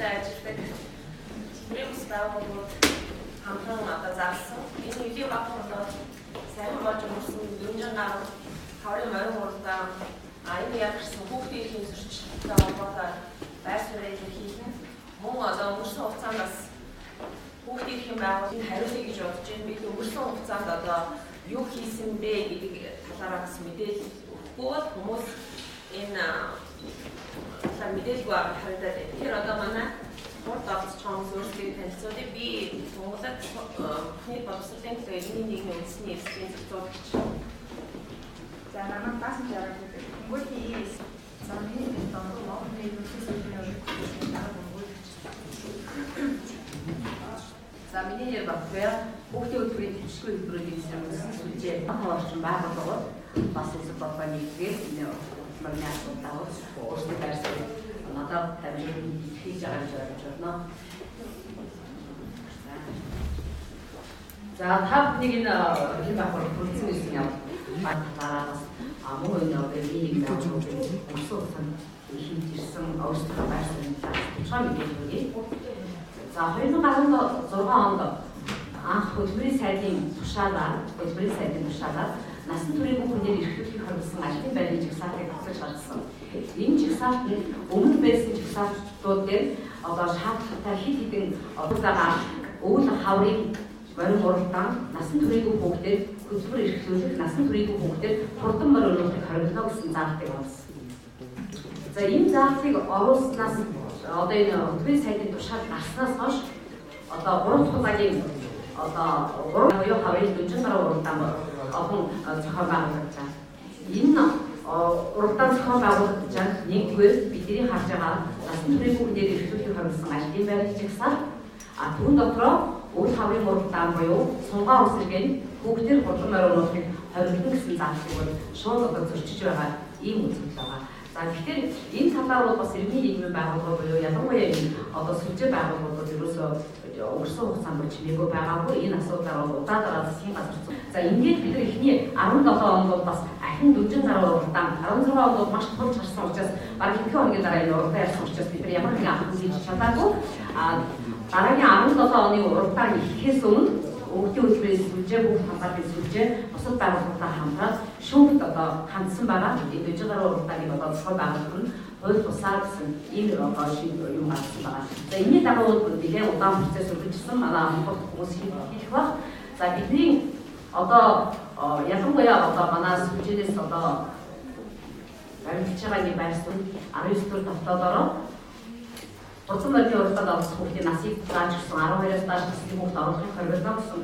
хэмжээтэй ажилладаг Чимээс байгууллагууд хамтран одоо заасан. Энэ үеийн баг болоо сайн болж өгсөн дөрвөн гаруй хаврын морин уралдаан энэ яарсан хүүхдийн эрхийн зөрчилтэй холбоотой байр суурийг хийх нь мөн одоо өнгөрсөн хугацаанд бас хүүхдийн эрхийн байгууллагын хариулъя гэж бодож байна. Бид өнгөрсөн хугацаанд одоо юу хийсэн бэ гэдэг талаараа бас мэдээлэл өгөхгүй хүмүүс энэ мэдээлгүй харагдаад байна. Тэгэхээр одоо манай Спорт авцсан зүйлсийг танилцуулъя. Би Монголд бүхний боловсролын төлөвийн нийгмийн үндэсний эсрэг зохицуулагч. За манай баасан жаргал гэдэг. Монголын замын томроо Монголын үндэсний За миний нэр Багтбаяр хүүхдийн хөтөлбөрийн төвшгүй хөтөлбөрийн эсрэг сүлжээ орчин байгууллагууд бас үсэг болбоо нэгдгээд энэ мөрний асуудал өөрсдөө байрсан надад тамирын хийж байгаа гэж ойлгож байна. За та бүхнийг энэ хэм байгууллага бүрдсэн гэсэн юм. Багтаараас мөн энэ нэг байгууллагын өсөлтөнд хийж ирсэн өөрсдөө байрсан чам мэдээлэл өгье. За 2016 онд анх хөтөлбөрийн сайдын тушаалаар насан туршийн бүхнээр эрхлүүлэхийг хоригдсан ажлын байрны жагсаалтыг батлаж гаргасан. Энэ жагсаалт нь өмнө байсан жагсаалтууд дээр одоо шаардлагатай хэд хэдэн удаагаар өвөл хаврын морин уралдаан насан туршийн хүүхдээр хөтөлбөр эрхлүүлэх насан туршийн хүүхдээр хурдан морин уралдааныг хоригдно гэсэн заалтыг оруулсан. За энэ заалтыг оруулснаас одоо энэ хөтөлбөрийн сайдын тушаал гарснаас хойш одоо 3 дахь удаагийн одоо 3 буюу хаврын дөнжин гаруй уралдаан олон зохион байгуулагдаж байна. Энэ уралдаан зохион байгуулагдаж байгаа нэгдүгээр бидний харж байгаа насан туршийн хүүхдээр эрхлүүлэхийг хоригдсан ажлын байрны жагсаалт түүн дотроо өвөл хаврын уралдаан буюу сунгаа үсрэг нь хүүхдээр хурдан морин уралдааныг хоригдно гэсэн заалтыг бол шууд одоо зөрчиж байгаа ийм үзэгдэл байгаа. За тэгэхээр энэ талаар бол бас иргэний нийгмийн байгууллага буюу ялангуяа энэ одоо сүлжээ байгууллагууд ерөөсөө өнгөрсөн хугацаанд чимээгүй байгаагүй энэ асуудлаар бол удаа засгийн газар. За ингээд бид нар эхний 17 онд бол бас ахин дөнжин гаруй уралдаан 16 онд бол маш тулж гарсан учраас баг хэдхэн хоногийн дараа энэ уралдаан ярьсан учраас бид нар ямар нэгэн анхаарал хийж чадаагүй. Дараагийн 17 оны уралдаан эхлэхээс өмнө өвгдийн хөтөлбөрийн сүлжээ бүх хамгаалалтын сүлжээ бусад байгууллагуудаа хамтраад шүүмд одоо хандсан байгаа. Энэ дөнжин гаруй уралдааныг одоо зохион байгуулах нь хууль бусаар гэсэн ийм юм гарсан байгаа. За энэний дагуу нэлээд удаан процесс үргэлжилсэн манай хамт хүмүүс хийх баг. За бидний одоо ялангуяа одоо манай сүлжээнээс одоо баримтж байгаа нэг байр суурь 19 дэх тогтоолоор Урсан морины уралдаанд орсон хүүхдийн насыг зааж өгсөн 12-аас дээш насны хүүхд оруулахыг хоригдно гэсэн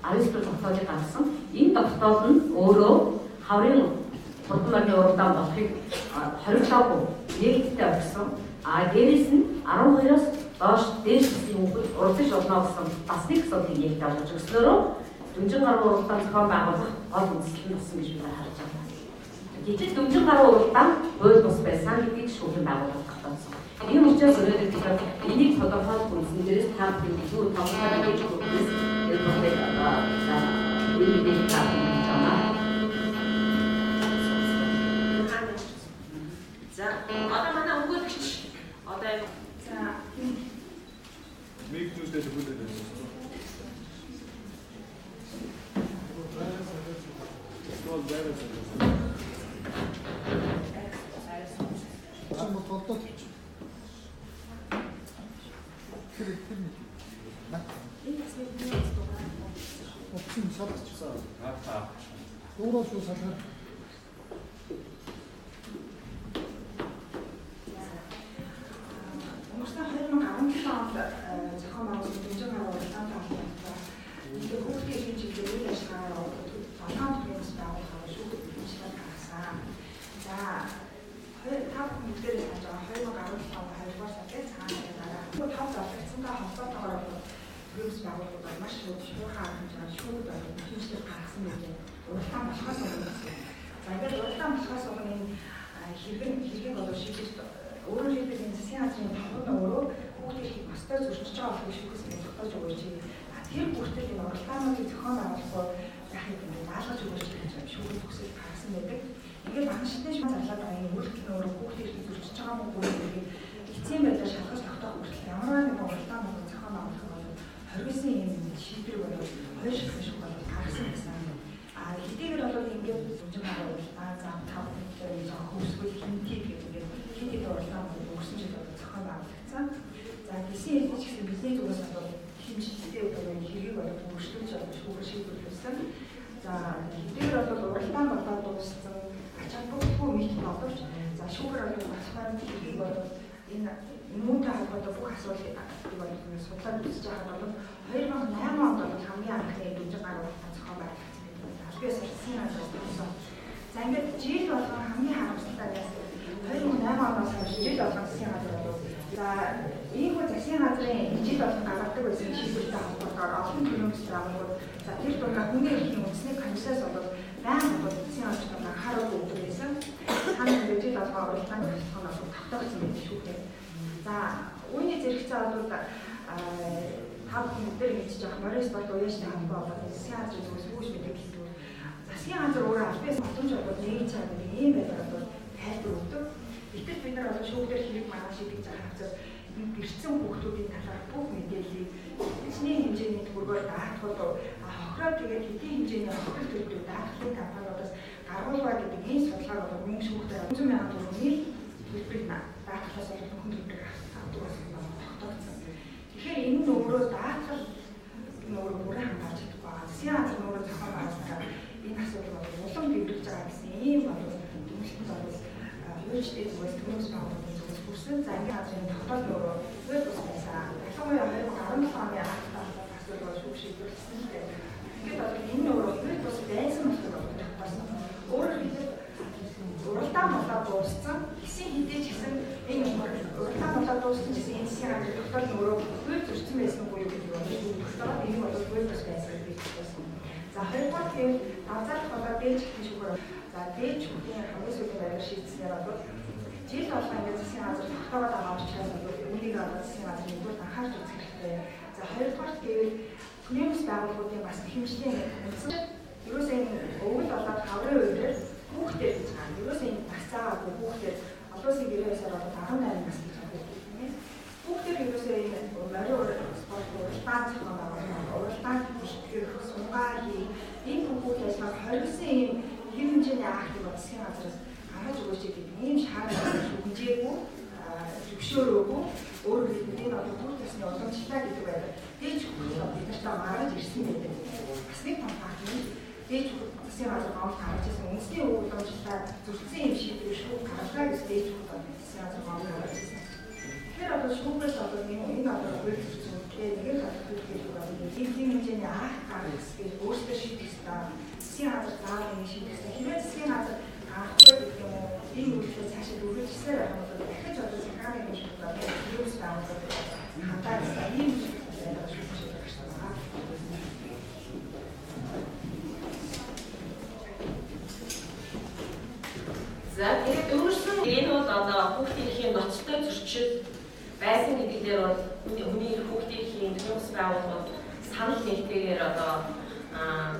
19 дэх тогтоолыг гаргасан. Энэ тогтоол нь өөрөө хаврын урсан морины уралдаанд болохыг хоригдоогүй нэгдэлтэй өгсөн. Дээрээс нь 12-оос доош дээш насны хүүхд уралдаж болно гэсэн бас нэг асуудлыг нэгтэй олж өгснөөрөө дөнжин гаруй уралдаан зохион байгуулах гол үндсэл нь болсон гэж бид харж байна. Жижиг дөнжин гаруй уралдаан хууль бус байсан гэдгийг шүүхийн байгууллага тогтоосон. Энэ учраас өнөөдөр бид энийг тодорхойлох үндсэн дээрээс та бүхэн юу тодорхойлох гэж хүсэж За одоо манай өнгөрөгч одоо за нэг зүйлээс өгүүлээд байна. Бол байраа. Ачаа мотолтой ч. Опчин салчихсан. Өөрөө шүү салхаар. Өнгөрсөн 2017 онд зохион байгуулсан дөнжин гаруй уралдаан байгууллагаа энэ хүүхдийн эрхийн чиглэлийн үйл ажиллагаа онлайн төрөөс байгуулахаар шүүхэд бичгээр гаргасан. За та бүхэн мэдэрч байгаа 2017 он 2-р сарын цагаан дараа тав залгацсантай холбоотойгоор төрөөс байгууллагууд маш их шуурхаа хэмжээгээр шүүхэд хэмжлэг гаргасан гэдэг уралдаан болохоос өмнө. За ингээд уралдаан болохоос өмнө хэрэг болоо шийдэж өөрөө шийдэх энэ засгийн газрын тавханд өөрөө хүүхдийн мастер зөрчиж байгаа болохыг шүүхээс тогтоож өгөөч. Тэр бүртэл энэ уралдаануудыг зохион байгуулахгүй яхад ингэ даалгаж өгөөч гэж шүүхэд хүсэж гаргасан байдаг. Ингээд багш шидэж зарлаад байгаа энэ үйлдэл өөрөө хүүхдийн зөрчиж байгаа мөн гэдэг эцсийн байдлаар шалгаж тогтоох хүртэл ямар нэг уралдаан болон зохион байгуулах бол 29 юм шийдвэр бол хоёр шиг шиг бол гаргасан байсан. Хэдийгээр бол ингээд зөвхөн уралдаан зам тав гэдэг жоохон хөвсгөл хинтийг гэдэг хинтийг уралдаан бол өгсөн жил бол зохион байгуулагдсан. За гисэн хэлбэр ч гэсэн бидний зүгээс бол хэмжээтэй бол хэргийг бол өөрчлөж чадах шүүх шийдвэрлсэн. За хэдийгээр бол уралдаан болоод дууссан ачаалбаггүй мэд боловч за шүүхэр бол басмаар хэргийг бол энэ мөнтэй холбоотой бүх асуудлыг бол судлаад үзэж байгаа бол 2008 онд бол хамгийн анхны дүүжин гар уралдаан зохион байгуулагдсан гэдэг. Албаас ирсэн юм. За ингээд жил болгон хамгийн харамсалтай нь 2008 оноос хойш жил болгон засгийн газар бол за иймэрхүү засгийн газрын жил болгон гаргадаг байсан шийдвэртэй холбоотойгоор олон төлөвлөс байгууллагууд за тэр дундаа хүний эрхийн үндэсний комиссаас бол байнга бол засгийн газрын анхаарал өгдөг байсан. Хаана нэг жил болгон уралдаан зохион байгуулалт тогтоогдсон байдаг шүү дээ. За үүний зэрэгцээ бол тав хүнээр ингэж яах морис бол уяжтай хамбаа болоод засгийн газрын зүгээс үүш мэдээ хэлсэн. Засгийн газар өөрөө албаас батомж болоод нэг цаад ийм байдлаар бол тайлбар өгдөг. Гэтэл бид нар одоо шүүхтэр хэрэг маргааш шийдэж байгаа хэвчээ гэрцэн хүүхдүүдийн талаар бүх мэдээллийг эзний хэмжээний төгрөгөөр даатгал хохироо тэгээд хэдийн хэмжээний хохирол төлөвлөлт даатгалын компаниудаас гаргуулгаа гэдэг энэ судалгааг бол мөнгө шүүхтэр 100,000 төгрөгийн төлбөрийг даатгалаас бол нөхөн төлбөрийг авдаг болсон тогтоогдсон. Тэгэхээр энэ нь өөрөө даатгал өөрөө бүрэн хамгаалж чадахгүй байгаа. Засгийн газар өөрөө зохион байгуулсан энэ асуудал бол улам дэврэж байгаа гэсэн ийм бол дүнлэлт бол үйлчлэгээ зүгээс төлөвлөс байгууллагын зүгээс хүрсэн. За энэ газрын тогтоол өөрөө зөв бус байсан. Ялангуяа 2017 оны ахлах асуудал бол шүүх шийдвэрлсэн л дээ. Ингээд бол энэ өөрөө зөв бус байсан болохоор тогтоосон. Өөрөөр хэлбэл уралдаан болоод дууссан. Гэсэн хэдий ч гэсэн энэ уралдаан болоод дууссан гэсэн энэ засгийн газрын тогтоол нь өөрөө зөв зөрчсөн байсан уу гэдэг нь тогтоод энэ бол зөв бус байсан гэж хэлсэн. За хоёрдугаар тийм анзаарах болоод дээж гэх шүүгээр за дээж хүүхдийн хамгийн сүүлийн байдлаар шийдснээр бол жил болгоо ингээд засгийн газар тогтоогоод байгаа учраас үүнийг засгийн газар нэгдүгээр анхаарч үзэх хэрэгтэй. За хоёрдугаар тийм төлөвлөс байгууллагуудын бас хэмжлэн үнсэн ерөөсөө энэ өвөл болоод хаврын үеэр хүүхдээ гэж байгаа. Ерөөсөө энэ бас цаагаад хүүхдээ олон улсын гэрээс ороод 18 нас гэж байгаа юм. Хүүхдээ ерөөсөө энэ мориор спорт уралдаан зохион байгуулах, уралдаан бэлтгэх, сунгаали энэ хүүхдүүд ажиллах 29 ийм хэв хэмжээний актыг засгийн газраас гаргаж өгөөч гэдэг ийм шаардлага хэмжээгүй зөвшөөрөөгүй өөрөөр хэлбэл энэ одоо бүх төсний уламжлалаа гэдэг байдлаар дээж хүүхдүүд бид нартай маргаж ирсэн гэдэг. Бас нэг том факт нь дээж засгийн газар гомд гаргаж ирсэн үндэсний уламжлалаа зөрчсөн юм шийдвэр шүүх гаргалаа гэж дээж хүүхдүүд засгийн газар гомд гаргаж ирсэн. Тэгэхээр одоо шүүхээс одоо энэ одоо үйл зөрчсөн тэгээд нэг л хэлбэл ийм хэмжээний акт гаргах гэж өөрсдөө шийдэх ёстой. Засгийн газар заавал ингэ шийдэх ёстой. Хэрвээ засгийн газар авахгүй гэх юм уу энэ үйлдэл цаашаа үргэлжлэсээр байх юм бол дахиж одоо захааны хэмжээнд одоо вирус байгууллагад хандаад ийм зүйлээр шүүх шийдэх хэрэгтэй байна. За тэгээд өөрсөн энэ бол одоо хүүхдийн эрхийн ноцтой зөрчил байсан гэдгээр бол хүний хүүхдийн эрхийн төлөвлөс байгууллагууд санал нэгтэйгээр одоо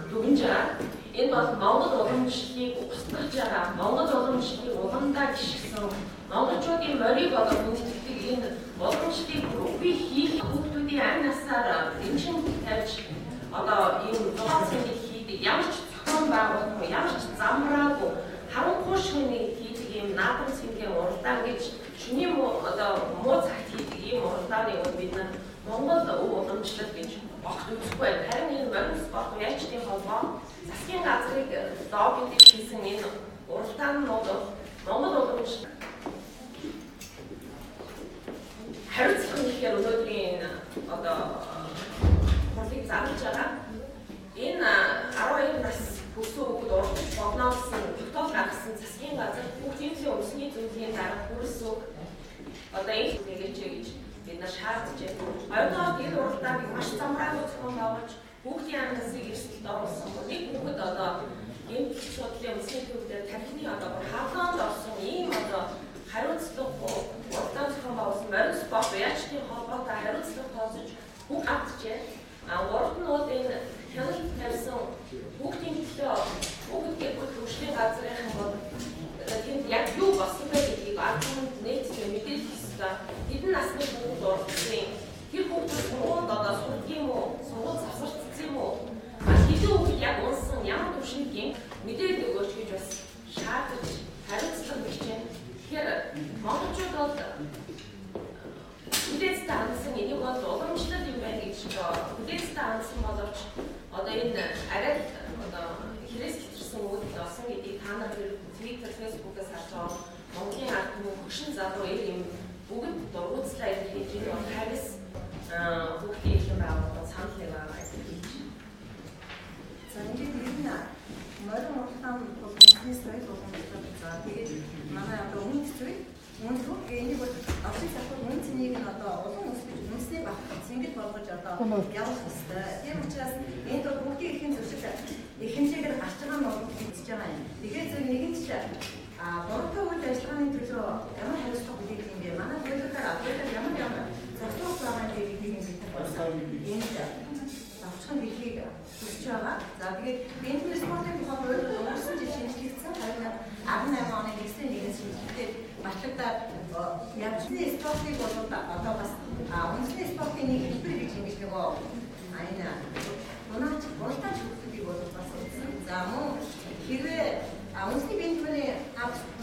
дүгнж байгаа. Энэ бол Монгол уламжлалыг устгаж байгаа. Монгол уламжлалыг уламдаа гიშгсэн монголчуудын морийг одоо гүйцэтгэдэг энэ уламжлалыг үгүй хийх хүүхдүүдийн ань насаар эмчин тавьж одоо ийм зохион сэнийг хийдэг ямар ч зохион байгуулалт ямар ч замбраагүй харанхуй шөнийн хийдэг ийм наадам цэнгийн уралдаан гэж шөнийн одоо муу цагт хийдэг ийм уралдааны үед бид нар Монгол уламжлал гэж огт үзэхгүй. Харин энэ морин спорт уяачдын холбоо засгийн газрыг лоббинд хийсэн энэ уралдаанууд Монгол уламжлал хариуцлага нэхээр өнөөдрийн одоо хурлыг зарлж байгаа. Энэ 12 нас бүсгүй хүүхэд уралдаж болно гэсэн тогтоол гаргасан засгийн газар хүүхдийн өмсний зүйлийн дараа хүрсэн одоо энэ хэрэгжиж гэж бид нар шаардж байна. Ойртоод энэ уралдааныг маш замраагүй зохион байгуулж хүүхдийн ан насыг эрсдэлд оруулсан. Нэг хүүхэд одоо энэ судлалын өмсний төвдөр тархины одоо хавлаанд орсон ийм одоо хариуцлагагүй уралдаан зохион байгуулсан морин спорт уяачдын холбоотой хариуцлага тооцож хүүхд авчжээ. Урд нь бол энэ хяналт тавьсан хүүхдийн төлөө хүүхэд гэх бүл хөгжлийн газрын бол тэнд яг юу болсон бэ гэдгийг ард түмэнд нийтдээ мэдээлэх ёстой. Бид фэйсбүүкээс харж байгаа Монголын ард түмэн хөшин залуу ийм бүгд дургуцлаа хийж байгаа харис хүүхдийн их юм байгууллагад санал нэг байгаа гэж. За ингээд энэ морин уртан бүхнээс байж болох юм. За тэгээд манай одоо өмнөх зүйл Мөнхөг энийг бол авшиг сахад үнцнийг нь одоо олон үнсний баг цэнгэл болгож одоо явуулах хэрэгтэй. Тийм учраас энд бол бүгдийн эрхийн зуршил их хэмжээгээр гарч байгаа нь бол хэлж байгаа юм. Тэгээд зөв нэгэн ч бортой үйл ажиллагааны төлөө ямар хариуцлага хүлээх юм бэ? Манай төлөвлөлтөөр аваад ямар зохицуулах байгаа гэдгийг бид болсон. Энд авчхан хэлхийг хүсэж байгаа. За тэгээд бенчмарк спортын тухай хууль өнгөрсөн жил шинжлэгдсэн 2018 оны 9-1-ээс шинжлэхдээ батлагдаад янзны спортыг бол одоо бас үндэсний спортын нэг хэлбэр гэж ингэж нөгөө энэ унаач хөлтүүдийг бол бас үзсэн. За мөн хэрвээ үндэсний бенчмаркийн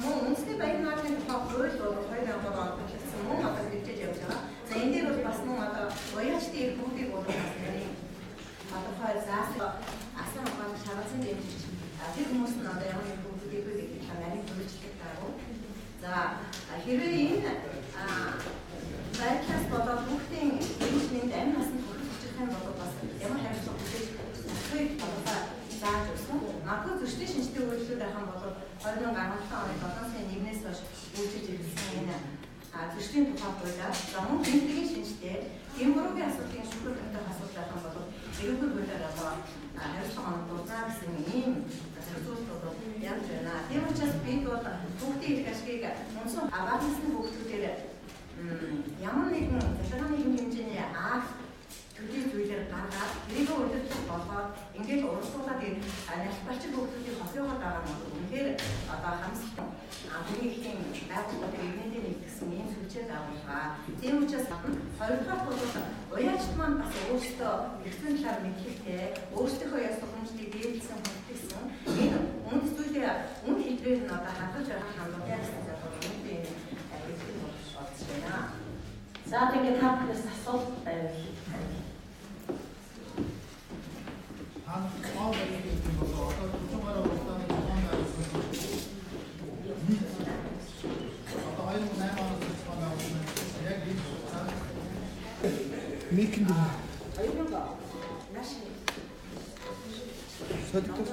мөн үндэсний баян наадмын тухай хууль бол 2010 онд батлагдсан мөн одоо хэрэгжиж явж байгаа. За энэ дээр бол бас мөн одоо уяачдын эрхүүдийг бол бас одоо хоёр заасан асан ухаан шаардсан дэмжиж тэр хүмүүс нь одоо ямар нэг бүгдийг гэж нарийн төлөвчлөлт таарав. За хэрвээ энэ байдлаас болоод хүүхдийн хэмжээнд амь насанд хүрэх юм бол бас ямар хариуцлага хүлээж авахыг болоо зааж өгсөн. Магадгүй зөрчлийн шинжтэй үйлчлүүд ахын бол 2017 оны 7 сарын 1-ээс хойш үйлчилж ирсэн энэ зөрчлийн тухай хуулиар за мөн тэмдгийн шинжтэй гэмбуруугийн асуудлын шүүхэл тавьдаг асуудал ахын бол эрүүл хуулиар одоо хариуцлага оногдуулсан гэсэн ийм зөвлөлтүүд явж байна. Тийм учраас бид бол хүүхдийн эрх ашгийг унсан бага насны хүүхдүүдээр ямар нэгэн захиргааны хэмжээний төдий зүйлээр гаргаад тэрийг удирдах болгоод ингээд уралдуулаад нялбарчин хүүхдүүдийг хосоогоод байгаа нь үнэхээр одоо хамсалтай хамгийн ихийн байгууллагуудыг иргэндээ нэгтгэсэн ийм сүлжээ байгуулгаа. Тийм учраас хоёрдугаар бол уяачт маань бас өөрсдөө эрхтэн талаар мэдлэгтэй өөрсдийнхөө ёс сургамжлыг дээдсэн хүндсэн энэ үнд зүйлээ үнд хэлбэрээр нь одоо хангаж байгаа хандлагын асуудал үүний хэлбэр болж байна. За тэгээд та бүхнээс асуулт байвал Микэнд аюулгүй наш содикос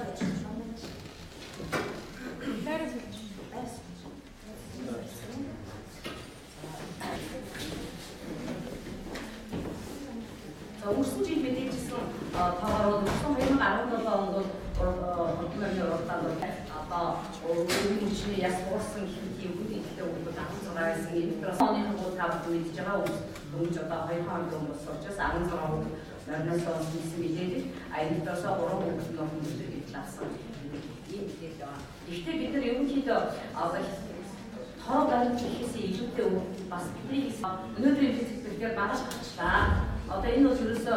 өнгөрсөн жил мэдээжсэн тоогоор өнгөрсөн 2017 онд хөдөлмөрийн уралдаанд одоо өөрийн яс уурсан хэвийн бүтээгдэхүүн өгүүлбэр 16 байсан. Энэ оны хангуул тавд мэдж байгаа өнгөж одоо 2 хоногийн өмнөөс учраас 16 морноос онсон мэдээлэл энэ дөрсөө 3 хүүхэд нөхөд гэж авсан. Ийм мэдээлэл байна. Гэхдээ бид нар ерөнхийдөө одоо тоо гарч ихэс илүүтэй бас бидний өнөөдрийн физикээр багаж гарчлаа. Одоо энэ бол ерөөсөө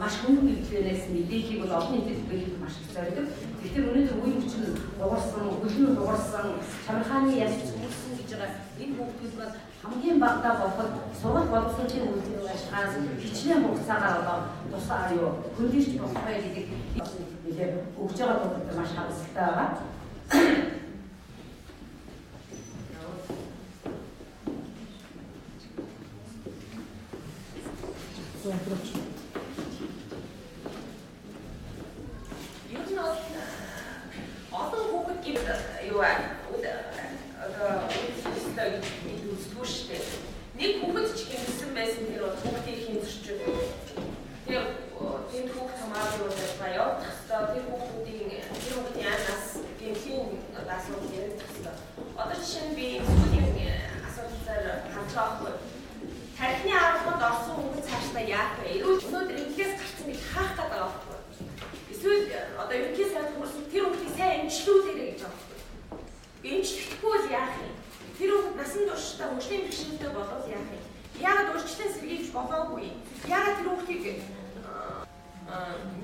маш хөнгөн хэлбэрээс мэдээллийг бол олон нийтэд хэлбэрийг маш их зориуд. Тэгэхээр өнөөдөр үеийн хүчин дуурсан, хөлнөө дуурсан, чамрахааны яс зүгсэн гэж байгаа энэ хүүхдүүд бол хамгийн багадаа болоход сургууль боловсролын үйлдвэрийн ажиллагаанаас хичнээн хугацаагаар одоо тусаа юу хөндөрч болох бай гэдэг нэлээд өгж байгаа бүгд маш харамсалтай байгаа. Олон хүүхэд юу одоо үзлүүштэй. Нэг хүүхэд ч гинсэн байсан тэр хүүхдийн хэмжирч. Тэр хүүхд хамаагүй байгаа явах хэвээр тэр хүүхдийн анаас гинхийн асуудал ярих хэвээр. Одоо жишээ нь би сүүлийн асуудлаар харж байгаа. Тархины аргад орсон хүүхэд цаашдаа яах вэ? Өнөөдөр инглээс гарсан нэг хаах гэдэг байгаа байхгүй. Эсвэл одоо ерөнхий сайд хүрсэн тэр хүүхдийг сайн эмчлүүлээрэй гэж байгаа байхгүй. Эмчлэхгүй л яах юм? Тэр хүүхэд насан туршдаа хөгжлийн бэрхшээлтэй болов яах юм? Яагаад урьдчилан сэргийлж болоогүй? Яагаад тэр хүүхдийг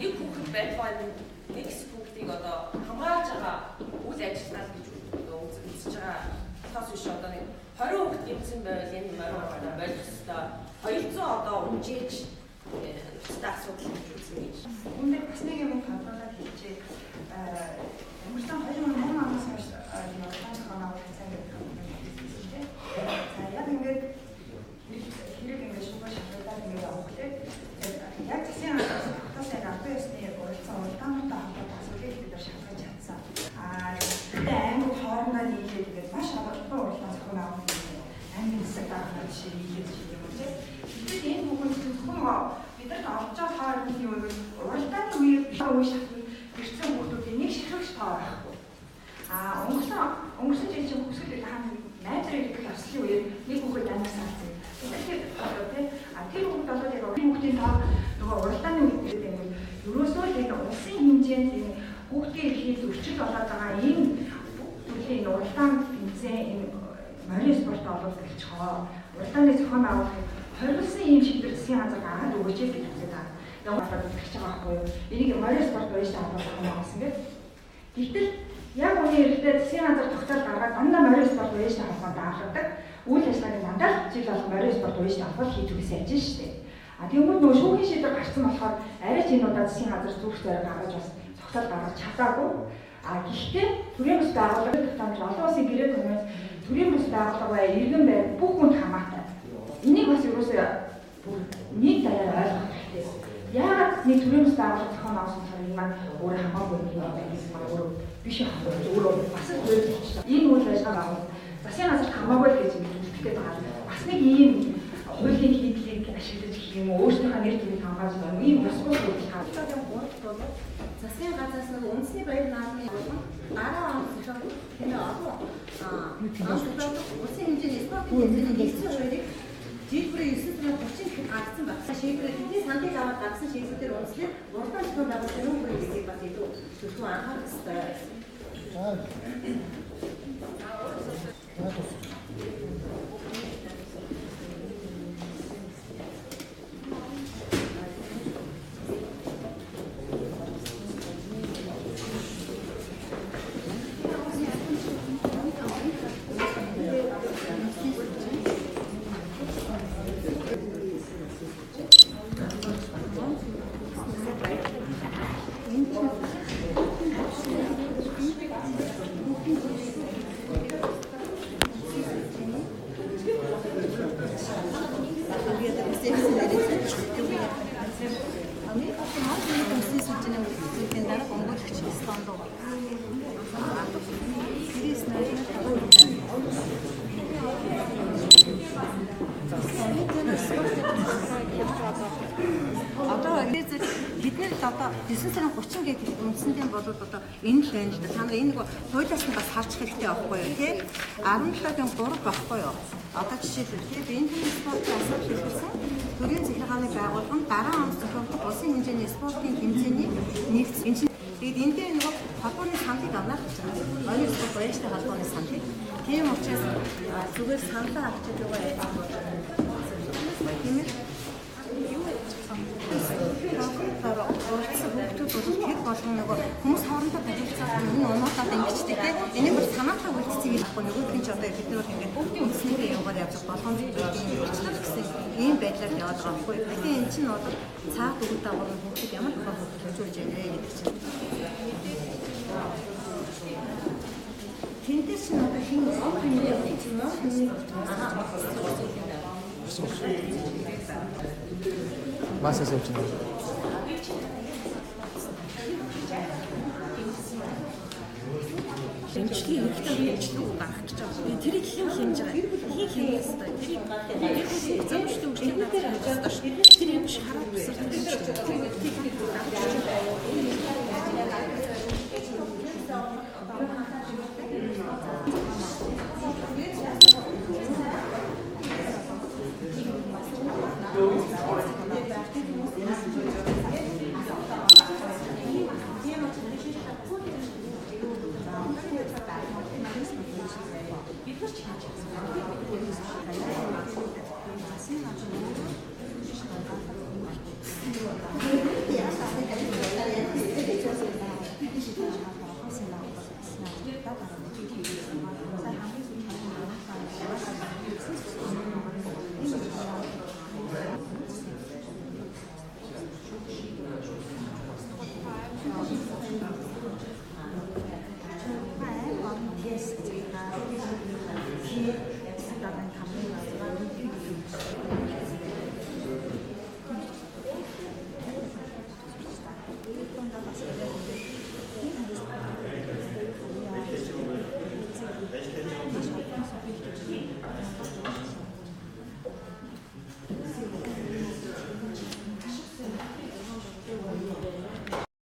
нэг хүүхэд байлгаа нэг хүүхдийг одоо хамгаалж байгаа үйл ажиллагаа гэж үзэж байгаа тас биш одоо нэг 20 хүүхэд гэмсэн байвал энэ морин байх хэвээр 200 одоо унжээж асуудал гэж үзсэн гэж. Үүндээ бас нэг юм тодорхойлоод хэлчихээ. Өнгөрсөн 2008 оноос хойш жишээ хийгээд юм уу тийм. Гэтэл энэ бүхэн зөвхөн бидэрт олж байгаа юм уу уралдааны үеэр үе шатны ирсэн хүмүүсийн нэг ширхэгч тоо байхгүй. Өнгөрсөн жил чинь хөсгөл хаана найзрын их явслын үеэр нэг хүүхэд амнаас авсан. Тэгэхээр тийм тэр хүүхэд болоод яг хүүхдийн тоо нөгөө уралдааны үед гэдэг нь ерөөсөө яг улсын хэмжээнд энэ хүүхдийн эрхийг зөрчил болоод байгаа энэ төрлийн уралдаан тэмцээн энэ морин спорт олуулалт гэж хоо уралдааны зохион байгуулахыг хоригдсан ийм шийдвэр засгийн газар гаргаад өгөөч гэж хэлээд байгаа. Яг болоод хэлж байгаа байхгүй юу? Энийг морин спорт байж таамаглах юм гэсэн гээд. Гэтэл яг үүний эрхлээ засгийн газар тогтоол гаргаад дандаа морин спорт байж таамаглах даалгадаг. Үйл ажиллагааны мандат жил болох морин спорт байж таамаглах хийж үгүйс яж шүү дээ. Тэгвэл нөгөө шүүхийн шийдвэр гарсан болохоор арай ч энэ удаа засгийн газар зүрх зориг гаргаж бас тогтоол гаргаж чадаагүй. Гэхдээ төрийн бас байгууллагын томч олон улсын гэрээ хүмүүс төрийн бас байгууллага бай, иргэн бай бүх хүнд хамаатай. Энийг бас ерөөсөө нэг даяар ойлгох хэрэгтэй. Яагаад нэг төрийн бас байгууллага зохион байгуулсан болохоор энэ маань өөрөө хамаагүй юм байна гэсэн маань өөрөө биш байхгүй. Өөрөө бас өөрөө болчихлоо. Энэ үйл ажиллагаа байгуул засгийн газар хамаагүй гэж хэлдэг байгаа. Бас нэг ийм хуулийн хийдлийг ашиглаж гэх юм уу өөрсдийнхөө нэр төрийг хамгаалж байгаа ийм бус бус үйл хаалттай гурав бол засгийн газраас нэг үндэсний баяр наадмын дараа он зөвхөн энэ олон улсын хэмжээний спортын хэмжээний нэгдсэн хувийг жишээлбэл 9 сарын 30-нд гагдсан багтаа шийдвэр эдний сандыг аваад гаргасан шийдвэрээр үндэслэл уралдаан зохион байгуулалтын нүүр бүрийг бас илүү зөвхөн анхаарах хэрэгтэй. Бидний одоо 9 сарын 30 гээд үндсэндээ болоод одоо энэ л байна л да. Та нар энэ хуулиас нь бас харж хэрэгтэй байхгүй юу тий? 17-гийн 3 байхгүй юу? Одоо жишээлбэл тий бензин спортын асар хэлсэн төрийн захиргааны байгууллага нь дараа он зөвхөн улсын хэмжээний спортын хэмжээний нэгдсэн. Энэ чинь тэгээд энэ дээр нөгөө холбооны сандыг авнах гэж байна. Ойрын спорт баяртай холбооны сандыг. Тийм учраас зүгээр сандаа авчиж байгаа юм. Тийм ээ. Тэр болгон нөгөө хүмүүс хоорондоо танилцаад энэ оноотой ингэжтэй тийм энийг бол санаатай үлдцгийг байхгүй нөгөөх нь ч одоо бид нар ингээд үндэснийгээ яваар явж болгоомж гэсэн ийм байдлаар яваад байгаа байхгүй. Тэгэхээр эн чинь бол цаад өгөх дагавар бүгд ямар тохиолдолд хөгжүүлж байна вэ гэдэг чинь. Тэнтэй чинь одоо хин юм чинь Масса сочина. Эмчлийн хэрэгтэй эмчлэг гарах гэж байна. Тэрийг хэн хэмж байгаа? Хэн хэмээс та тэрийг замштай үгтэй надад хажаад ш. Тэр юм шараа бисэр